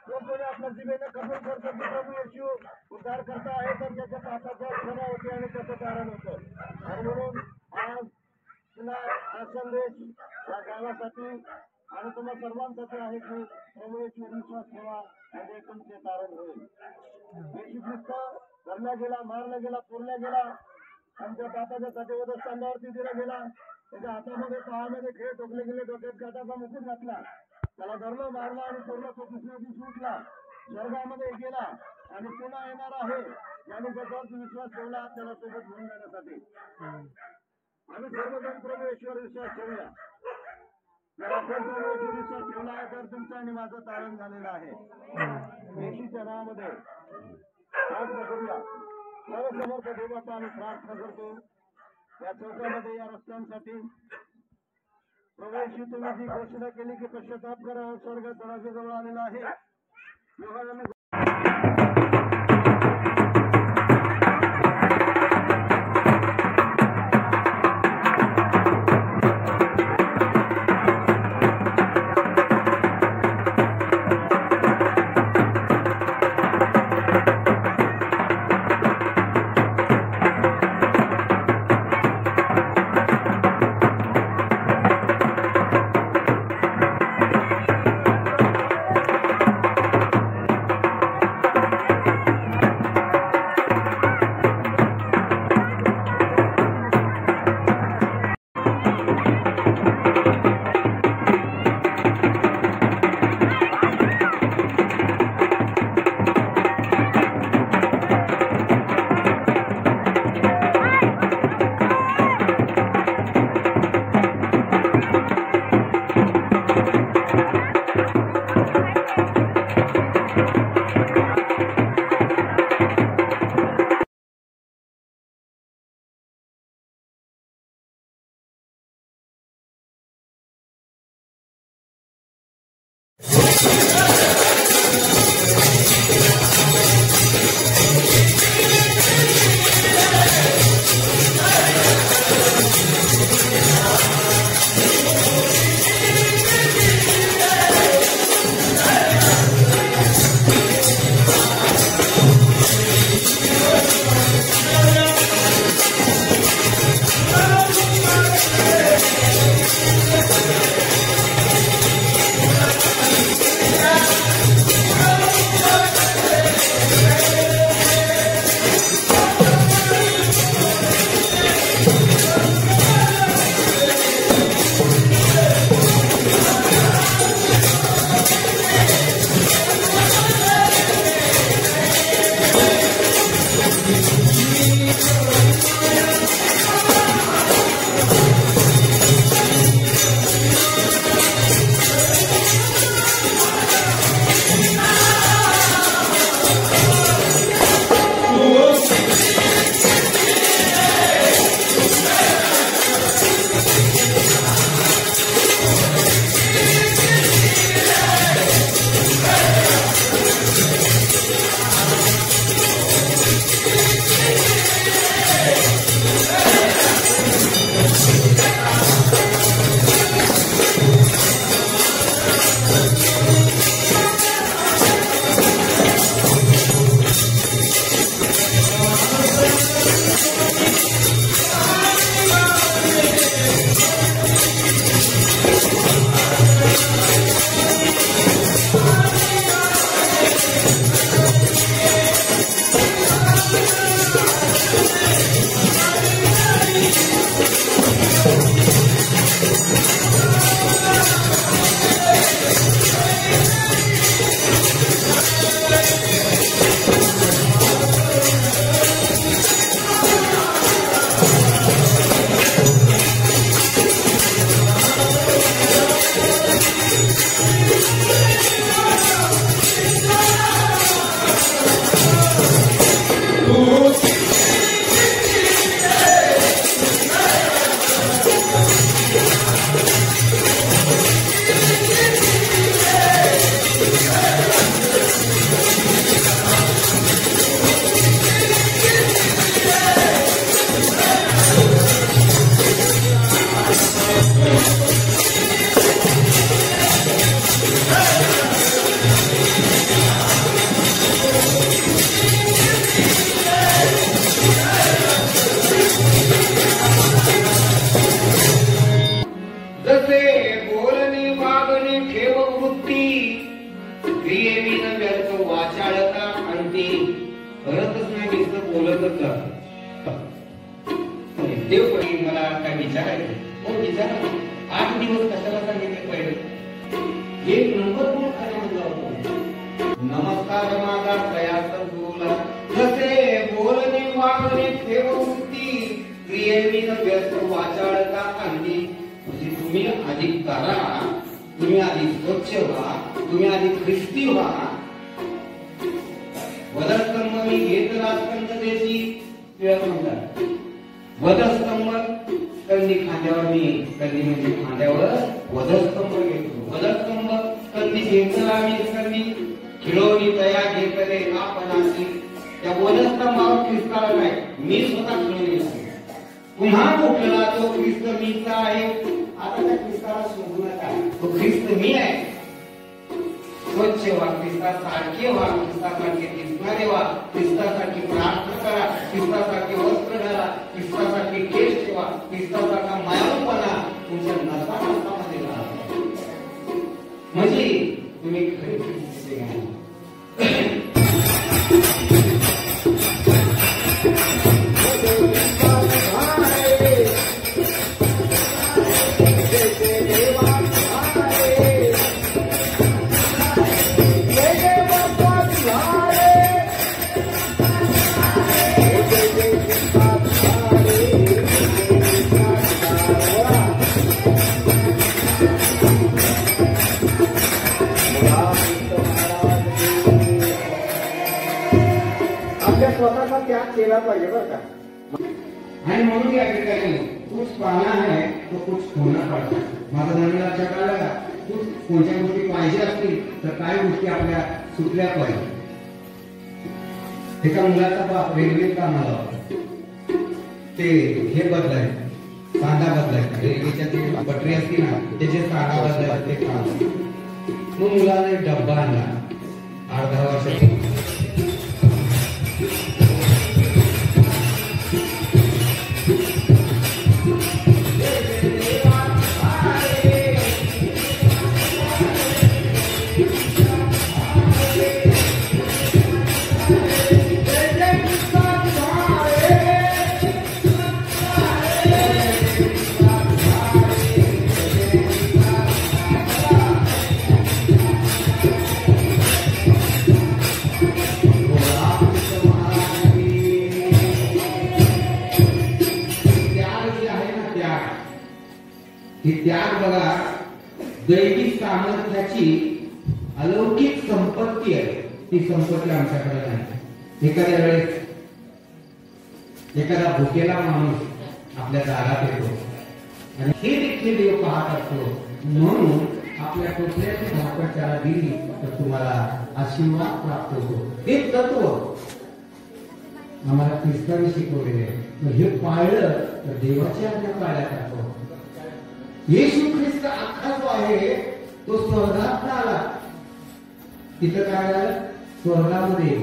जो कोणी आपल्या जिभेने कबूल करतो की प्रभू येशू उद्धार करता आहे तर त्याच्या पापाच्या क्षमा होते आणि त्याचं तारण होतं. आणि म्हणून आज तुला हा संदेश या गावासाठी आणि तुम्हा सर्वांसाठी आहे की प्रभू येशूवर विश्वास ठेवा म्हणजे तुमचे तारण होईल. येशू ख्रिस्त धरला गेला, मारला गेला, पुरला गेला, आमच्या पापाच्या साठी वधस्तंभावरती दिला गेला. त्याच्या हातामध्ये पायामध्ये खेळ टोकले गेले, डोक्यात काटाचा मुकुट घातला, त्याला धरलं, मारलं आणि पूर्ण तो तिसऱ्या दिवशी उठला, स्वर्गामध्ये गेला आणि पुन्हा येणार आहे. ज्याने त्याच्यावर विश्वास ठेवला त्याला सोबत घेऊन जाण्यासाठी. आम्ही सर्वजण प्रभू येशूवर विश्वास ठेवूया. जर आपण प्रभू येशूवर विश्वास ठेवला आहे तर तुमचं आणि माझं तारण झालेलं आहे. येशूच्या नावामध्ये प्रार्थना करूया. सर्वसमर्थ देवाचा आम्ही प्रार्थना करतो या चौकामध्ये, या रस्त्यांसाठी. प्रभू येशू तुम्ही जी घोषणा केली की पश्चाताप करा, स्वर्ग तळाच्या आलेला आहे. करतच नाही नुसतं बोलतच जातो. देव पण मला काय विचारायचं? हो विचारा. 8 दिवस कशाला सांगितले पहिले? एक नंबर कोण खरा म्हणला होता? नमस्कार माझा प्रयास तुला जसे बोलणे वागणे ठेवती क्रियेने व्यस्त वाचाळता अंगी. म्हणजे तुम्ही अधिक करा, तुम्ही अधिक स्वच्छ व्हा, तुम्ही अधिक ख्रिस्ती व्हा. वधस्तंभ मी घेत राजकंदतेची म्हणतात. वधस्तंभ कंदी खांद्यावर मी कंदी म्हणजे खांद्यावर वधस्तंभ घेतो. वधस्तंभ कंदी घेतला मी कंदी खिळवणी तया घेतले आपणाची. त्या वधस्तंभावर ख्रिस्ताला नाही, मी स्वतः खिळवणी आहे. पुन्हा उठला तो ख्रिस्त मीचा आहे. आता त्या ख्रिस्ताला शोधू नका, तो ख्रिस्त मी आहे. स्वच्छ व्हा, ख्रिस्तासारखे व्हा, ख्रिस्तासारखे दिसणारे व्हा, ख्रिस्तासाठी प्रार्थना करा, ख्रिस्तासारखे वस्त्र घाला, ख्रिस्तासारखे केस ठेवा, ख्रिस्तासारखा मायाळूपणा तुमच्या नसामध्ये राहा. म्हणजे तुम्ही खरे ख्रिस्ती घ्या. स्वतःचा त्याग केला पाहिजे बरं का. आणि म्हणून या ठिकाणी कुछ पाहणं आहे तो कुछ होणं पाहिजे. माझा म्हणणं लक्षात आलं का? कोणत्या गोष्टी पाहिजे असतील तर काय गोष्टी आपल्या सुटल्या पाहिजे. एका मुलाचा बाप रेल्वे कामाला होता. ते हे बदलाय, सांगा बदलाय, रेल्वेच्या ते बटरी असते ना त्याचे सांगा बदलाय, ते काम. मग मुलाने डब्बा आणला 8-10 वर्षाचा. ही त्याग बघा दैविक सामर्थ्याची अलौकिक संपत्ती आहे. ती संपत्ती आमच्याकडे नाही. एखाद्या वेळेस एखादा भुकेला माणूस आपल्या दारात येतो आणि हे देखील देव पाहत असतो. म्हणून आपल्या कुठल्याची भाकर त्याला दिली तर तुम्हाला आशीर्वाद प्राप्त होतो. हे तत्व आम्हाला ख्रिस्ताने शिकवलेले आहे. हे पाळलं तर देवाची आज्ञा पाळल्या जातो. येशू ख्रिस्त अख्खा जो आहे तो स्वर्गात आला. तिथं काय झालं? स्वर्गामध्ये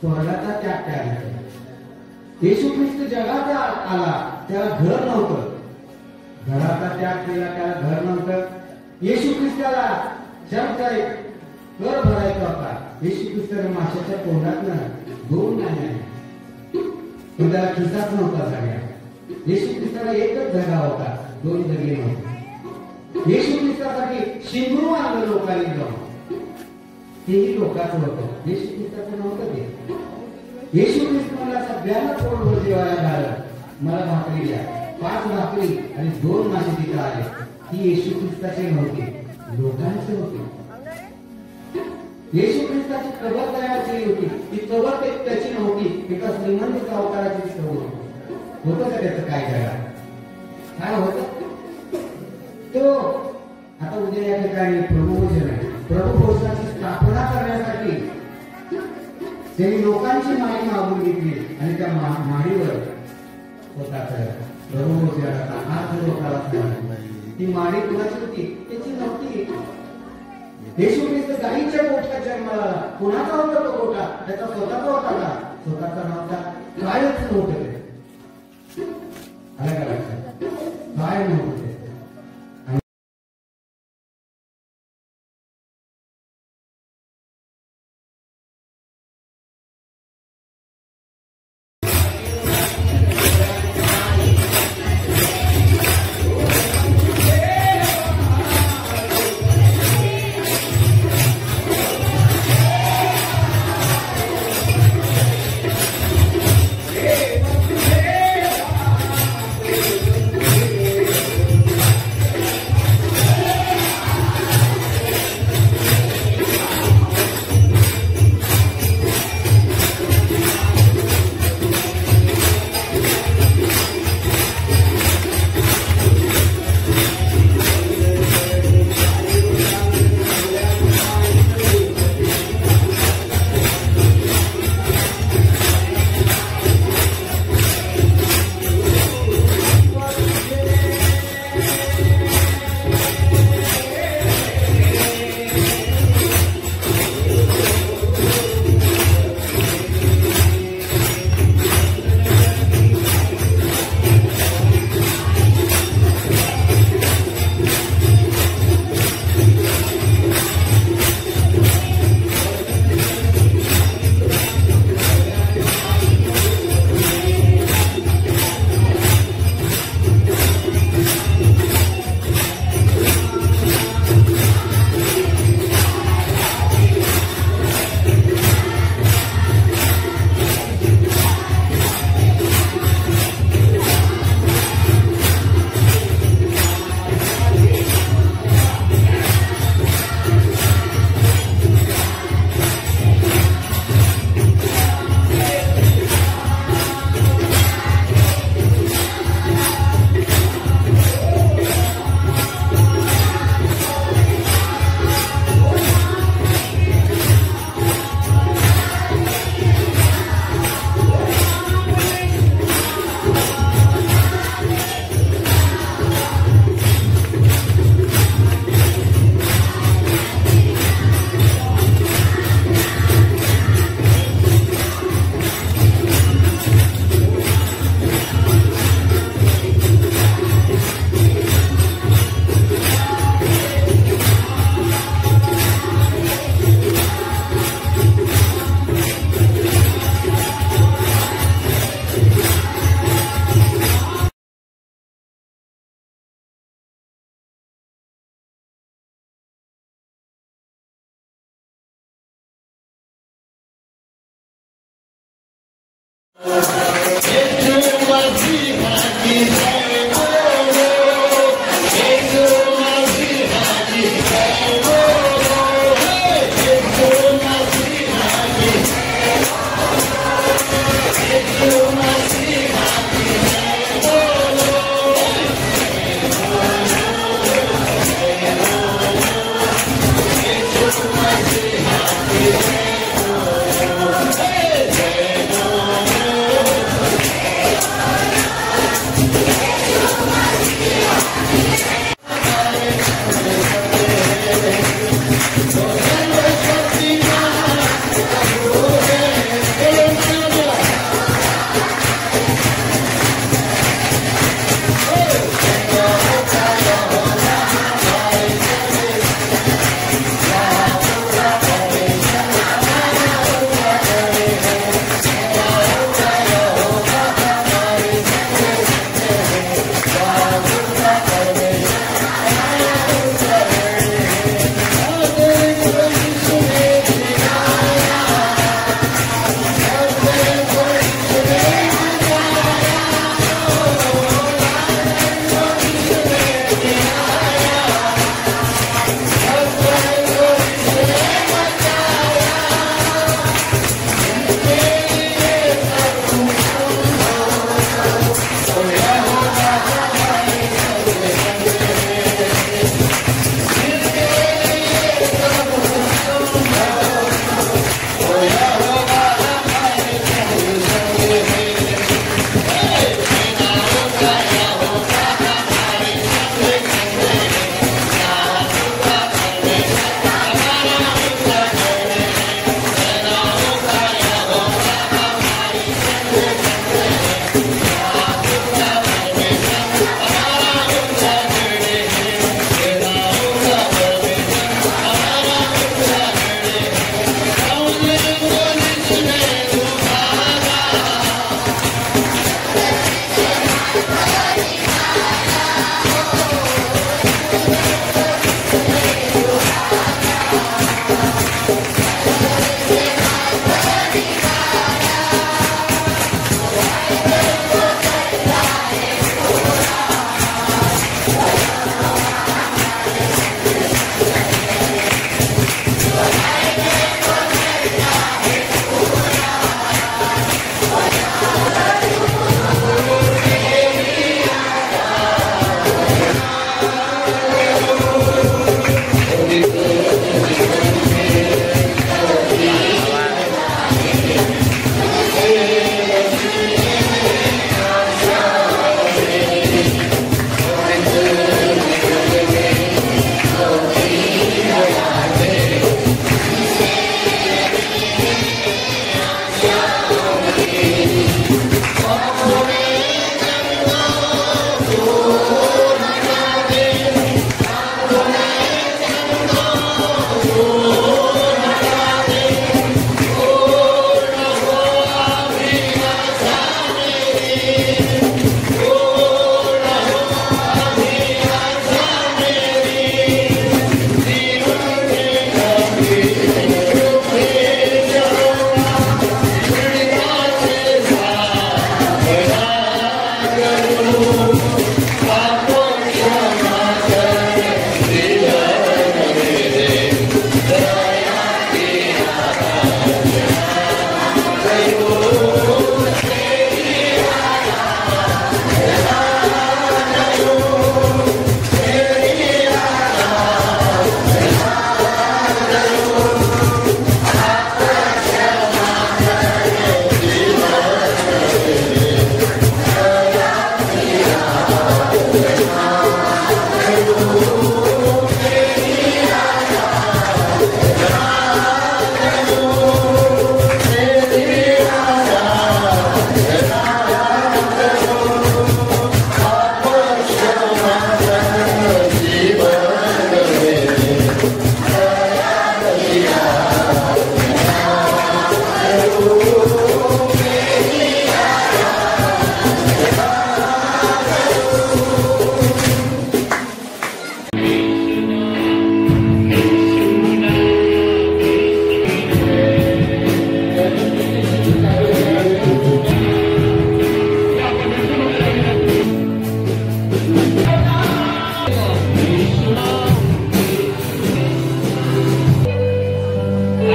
स्वर्गाचा त्याग केला. येशू ख्रिस्त जगात आला, त्याला घर नव्हतं. घराचा त्याग केला, त्याला घर नव्हतं. येशू ख्रिस्ताला शर्मचा एक कर भरायचा होता. येशू ख्रिस्ताने माशाच्या तोंडातनं 2 नाणे पण त्याला खिसाच नव्हता सगळ्या. येशू ख्रिस्ताला एकच जगा होता, 2 जगे नव्हते. येशू ख्रिस्तासाठी शिंगरू आणलं लोकांनी जाऊन, तेही लोकांचं होतं. येशू ख्रिस्ताचं नव्हतं ते. येशू ख्रिस्त मला सगळ्यांना पोटभर जेवायला घाललं. मला भाकरी द्या. 5 भाकरी आणि 2 मासे तिथं आले. ती येशू ख्रिस्ताचे नव्हते, लोकांचे होते. येशू ख्रिस्ताची कबर तयार केली होती. ती कबर त्याची नव्हती, एका श्रीमंत सावकाराची कबर होतं. का त्याचं काय जगात काय होतं? तो आता उद्या या ठिकाणी प्रभुभोजन आहे. प्रभुभोजनाची स्थापना करण्यासाठी त्यांनी लोकांची माहिती मागून घेतली आणि त्या माडीवर स्वतःचा प्रभुभोजनाचा हात लोकांना. ती माडी कुणाची होती? त्याची नव्हती. येशू ख्रिस्त गाईच्या गोठ्यात जन्माला आला. कुणाचा होता तो गोठा? त्याचा स्वतःचा होता का? स्वतःचा नव्हता. कायच नव्हतं ते. आलं का लक्षात? काय नव्हतं. Thank you.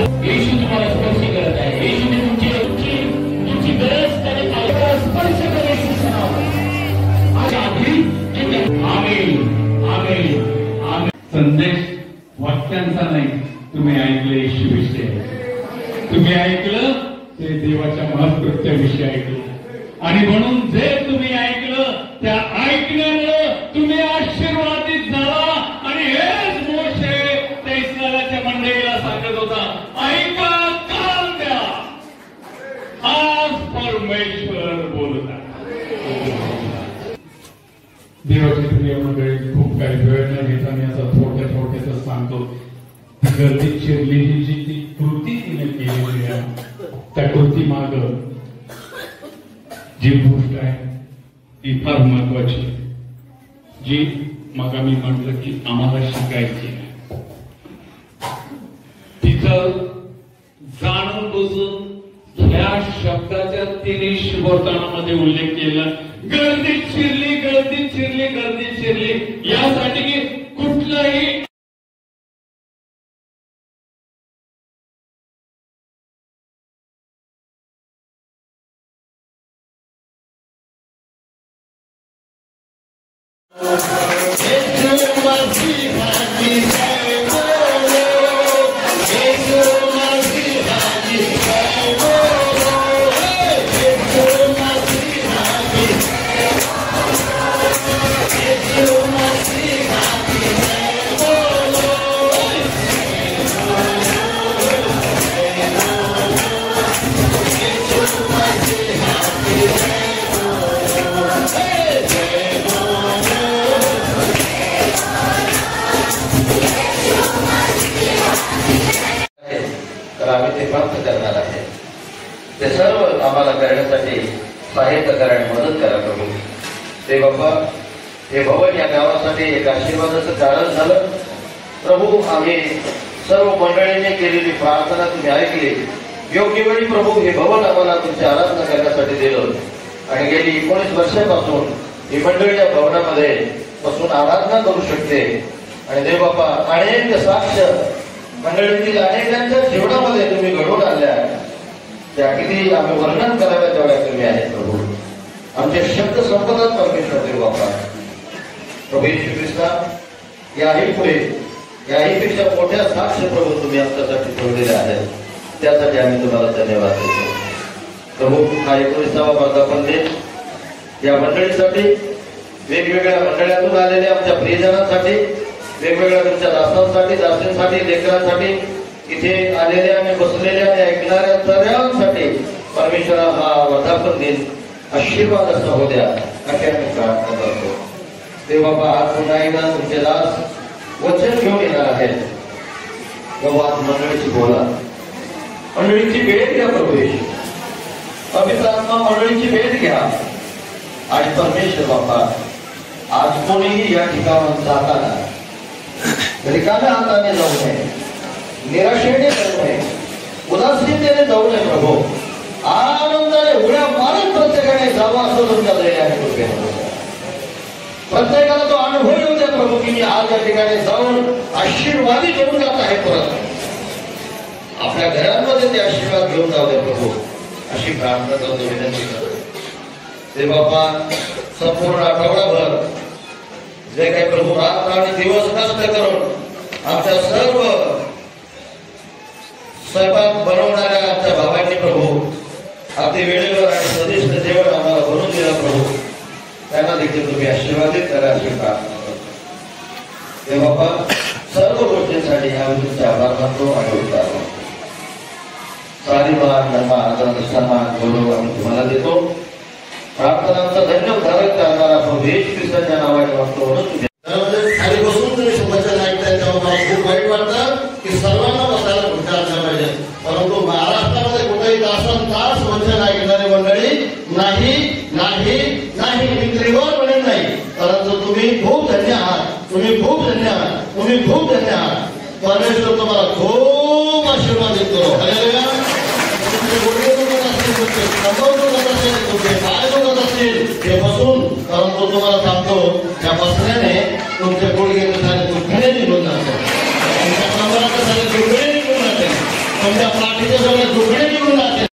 येशू तुम्हाला स्पर्श करत आहे. येशूने तुमची गरज करत आहे. स्पर्श करेल. संदेश वाक्यांचा नाही, तुम्ही ऐकलं येशूविषयी, तुम्ही ऐकलं ते देवाच्या महत्कृत्याविषयी ऐकलं, आणि म्हणून जे तुम्ही ऐकलं त्या ऐकण्यामुळं तुम्ही आशीर्वादित झाला. आणि हेच मोशे त्या इस्रायलाच्या मंडळीला सांगत होता, ऐका, कान द्या, आज परमेश्वर बोलत आहे. देवाची प्रिय मंडळी, खूप काही वेळ न घेता मी आता थोडक्यातच सांगतो. गर्दीत शिरलेली जी ती कृती तिने केलेली आहे, त्या कृती माग जी गोष्ट आहे ती फार महत्वाची, जी मग मी म्हटलं की आम्हाला शिकायची आहे. तिचं जाणून बुजून ह्या शब्दाच्या तिने शिवतानामध्ये उल्लेख केला, गर्दीत शिरली, गर्दीत शिरली, गर्दीत शिरली, यासाठी की कुठलाही ते सर्व आम्हाला करण्यासाठी सहाय्य करा आणि मदत करा प्रभू. ते बाबा, हे भवन या गावासाठी एक आशीर्वादाचं कारण झालं प्रभू. आम्ही सर्व मंडळींनी केलेली प्रार्थना तुम्ही ऐकली. योग्य वेळी प्रभू हे भवन आम्हाला तुमची आराधना करण्यासाठी दिलं, आणि गेली 19 वर्षापासून ही मंडळी या भवनामध्ये बसून आराधना करू शकते. आणि देव बाबा, अनेक साक्ष मंडळीतील अनेकांच्या जीवनामध्ये तुम्ही घडवून आणल्या, त्या किती आम्ही वर्णन कराव्या तेवढ्या कमी आहेत प्रभू. आमचे शब्द संपतात परमेश्वर देव बाबा. प्रभू येशू ख्रिस्ता, याही पुढे याही पेक्षा मोठ्या साक्ष प्रभू तुम्ही आमच्यासाठी ठेवलेल्या आहेत, त्यासाठी आम्ही तुम्हाला धन्यवाद देतो प्रभू. हा 19वा वर्धापन दिन या मंडळीसाठी, वेगवेगळ्या मंडळातून आलेल्या आमच्या प्रियजनांसाठी, वेगवेगळ्या तुमच्या दासांसाठी, दासींसाठी, लेकरांसाठी, इथे आलेल्या आणि बसलेल्या आणि ऐकणाऱ्या सर्वांसाठी परमेश्वरा हा वर्धापन दिन आशीर्वाद असा होऊ द्या, अशी आम्ही प्रार्थना करतो. देव बाबा, आज पुन्हा एकदा तुमचे दास वचन घेऊन येणार आहेत. बाबा, आज मंडळीची बोला, मंडळीची भेट घ्या प्रभू येशू. पवित्र आत्मा, मंडळीची भेट घ्या. आणि परमेश्वर बाबा, आज कोणीही या ठिकाणावर जाताना रिकाम्या हाताने जाऊ नये, निराशेने जाऊ नये, उदासीनतेने जाऊ नये प्रभू. आनंदाने उड्या मारत प्रत्येकाने जावा असं तुमच्या दयाने कृपेने प्रत्येकाला तो अनुभव येऊ द्या प्रभू, की मी आज या ठिकाणी जाऊन आशीर्वादी घेऊन जात आहे. परत आपल्या घरांमध्ये ते आशीर्वाद घेऊन जाऊ द्या प्रभू, अशी प्रार्थना करतो, विनंती करतो. ते बाबा, संपूर्ण आठवडाभर जे काही प्रभू रात्र आणि दिवस कष्ट करून आमच्या सर्व स्वयंपाक बनवणाऱ्या आमच्या भावांनी प्रभू अगदी वेळेवर आणि सदिष्ट जेवण आम्हाला बनवून दिलं प्रभू, त्यांना देखील तुम्ही आशीर्वादित करा, अशी प्रार्थना करतो. ते बाबा, सर्व गोष्टींसाठी आम्ही तुमचे आभार मानतो आणि उद्धार मानतो. सारी मान, धर्मा, आदर, सन्मान, गौरव आम्ही तुम्हाला देतो. प्रार्थनांचा धन्य धारक करणारा प्रभू येशू ख्रिस्ताच्या नावाने मागतो. खाली बसून तुम्ही वचन ऐकताय तेव्हा मला खूप वाईट वाटतं की सर्वांना बसायला खुर्च्या असल्या पाहिजे, परंतु महाराष्ट्रामध्ये कुठेही तासन तास वचन ऐकणारी मंडळी नाही नाही नाही. मी त्रिवार म्हणेन नाही, परंतु तुम्ही खूप धन्य आहात, तुम्ही खूप धन्य आहात, तुम्ही खूप धन्य आहात. परमेश्वर तुम्हाला खूप आशीर्वादित करो. हालेलुया. तुमचे गुडघे दुखत असतील, तुमचे कंबर दुखत असेल, तुमचे पाय दुखत असतील, ते बसून, परंतु तुम्हाला सांगतो त्या बसण्याने तुमचे गुडघे सारे दुखणे निघून जाते, तुमच्या कंबराचे सारे दुखणे निघून जाते. त्यांच्या पाठीचे सगळे दुखणे निघून जाते.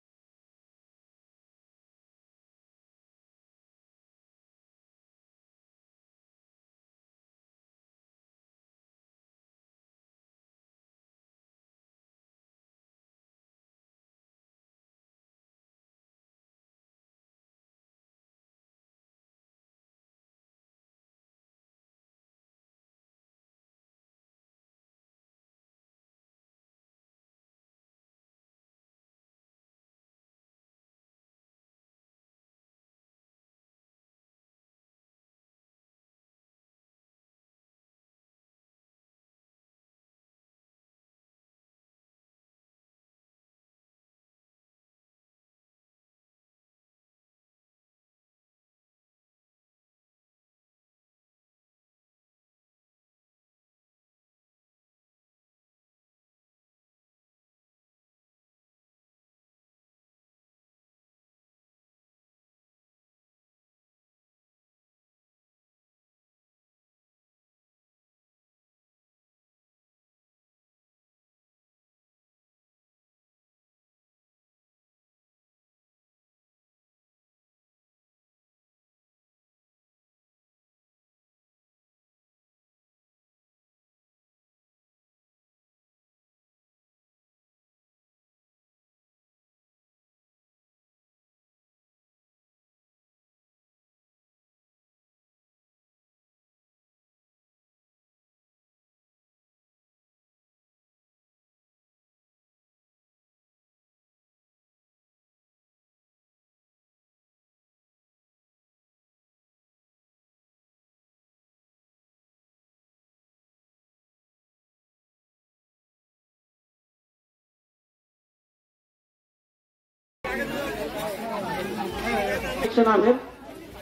आहेत.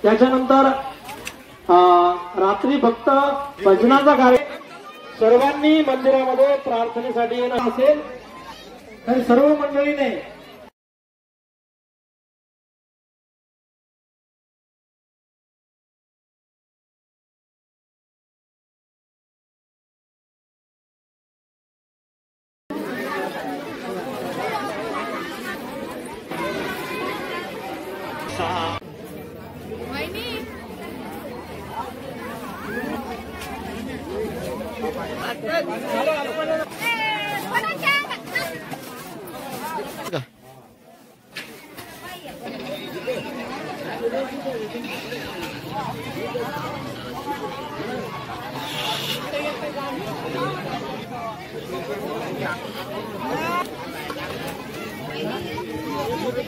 त्याच्यानंतर रात्री फक्त भजनाचा कार्यक्रम, सर्वांनी मंदिरामध्ये प्रार्थनेसाठी येणं असेल तर सर्व मंडळीने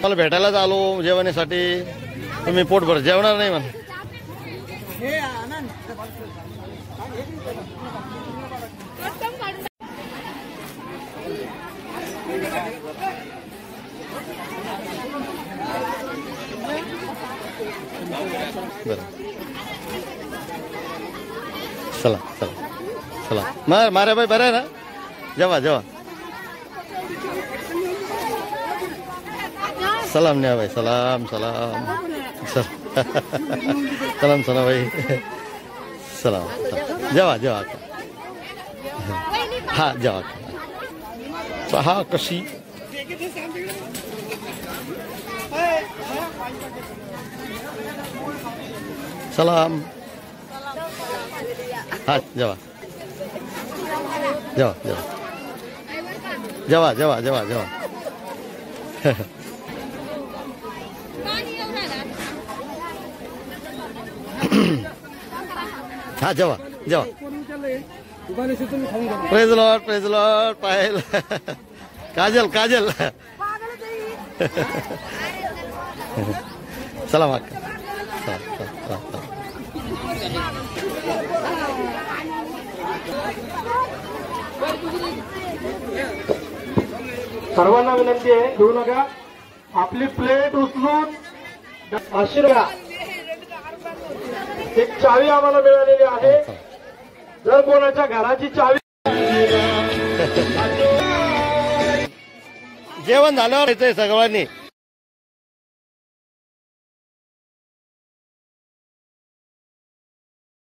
मला भेटायलाच आलो जेवणासाठी, तुम्ही पोटभर जेवणार नाही म्हणा. चला चला चला मारे भाई बरं आहे ना, जेवा जेवा. सलाम न्या भाई, सलाम सलाम सलाम सलाम भाई, सलाम जेवा जेवा. हा जेवा. चहा कशी सलाम. हा जेवा जेवा जेवा जेवा जेवा जेवा जेवा. हा जेवा जेवा. प्रेज लॉर्ड पायल काजल काजल. सलाम अक्का. सर्वांना विनंती आहे, घेऊ नका. आपली प्लेट उचलून आशीर्वाद. एक चावी आम्हाला मिळालेली आहे. जर कोणाच्या घराची चावी जेवण झाल्यावर येतंय सर्वांनी.